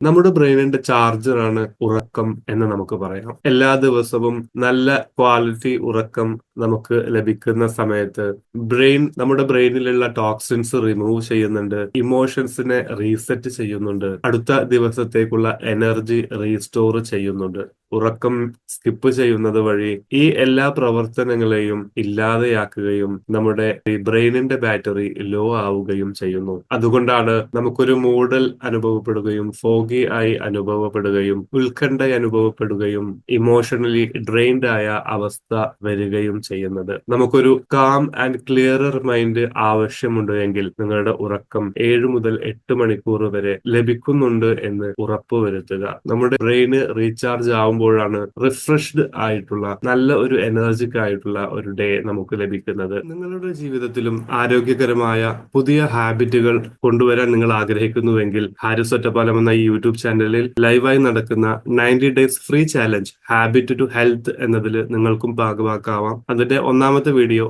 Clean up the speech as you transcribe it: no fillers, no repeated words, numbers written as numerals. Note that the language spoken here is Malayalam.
നമ്മുടെ ബ്രെയിനിന്റെ ചാർജറാണ് ഉറക്കം എന്ന് നമുക്ക് പറയാം. എല്ലാ ദിവസവും നല്ല ക്വാളിറ്റി ഉറക്കം നമുക്ക് ലഭിക്കുന്ന സമയത്ത് നമ്മുടെ ബ്രെയിനിലുള്ള ടോക്സിൻസ് റിമൂവ് ചെയ്യുന്നുണ്ട്, ഇമോഷൻസിനെ റീസെറ്റ് ചെയ്യുന്നുണ്ട്, അടുത്ത ദിവസത്തേക്കുള്ള എനർജി റീസ്റ്റോർ ചെയ്യുന്നുണ്ട്. ഉറക്കം സ്കിപ്പ് ചെയ്യുന്നത് വഴി ഈ എല്ലാ പ്രവർത്തനങ്ങളെയും ഇല്ലാതെയാക്കുകയും നമ്മുടെ ഈ ബ്രെയിനിന്റെ ബാറ്ററി ലോ ആവുകയും ചെയ്യുന്നു. അതുകൊണ്ടാണ് നമുക്കൊരു മൂഡൽ അനുഭവപ്പെടുകയും ഫോഗി ആയി അനുഭവപ്പെടുകയും ഉത്കണ്ഠ അനുഭവപ്പെടുകയും ഇമോഷണലി ഡ്രെയിൻഡ് ആയ അവസ്ഥ വരികയും ചെയ്യുന്നത്. നമുക്കൊരു കാം ആൻഡ് ക്ലിയറർ മൈൻഡ് ആവശ്യമുണ്ട് എങ്കിൽ നിങ്ങളുടെ ഉറക്കം 7 മുതൽ 8 മണിക്കൂർ വരെ ലഭിക്കുന്നുണ്ട് എന്ന് ഉറപ്പുവരുത്തുക. നമ്മുടെ ബ്രെയിന് റീചാർജ് ആവുമ്പോഴാണ് റിഫ്രഷ്ഡ് ആയിട്ടുള്ള നല്ല ഒരു എനർജിക് ആയിട്ടുള്ള ഒരു ഡേ നമുക്ക് ലഭിക്കുന്നത്. നിങ്ങളുടെ ജീവിതത്തിലും ആരോഗ്യകരമായ പുതിയ ഹാബിറ്റുകൾ കൊണ്ടുവരാൻ നിങ്ങൾ ആഗ്രഹിക്കുന്നുവെങ്കിൽ ഹാരിസ് ഒറ്റപ്പാലം എന്ന ഈ യൂട്യൂബ് ചാനലിൽ ലൈവായി നടക്കുന്ന 90 days free challenge habit to health എന്നതിൽ നിങ്ങൾക്കും ഭാഗമാക്കാവാം. അതിന്റെ ഒന്നാമത്തെ വീഡിയോ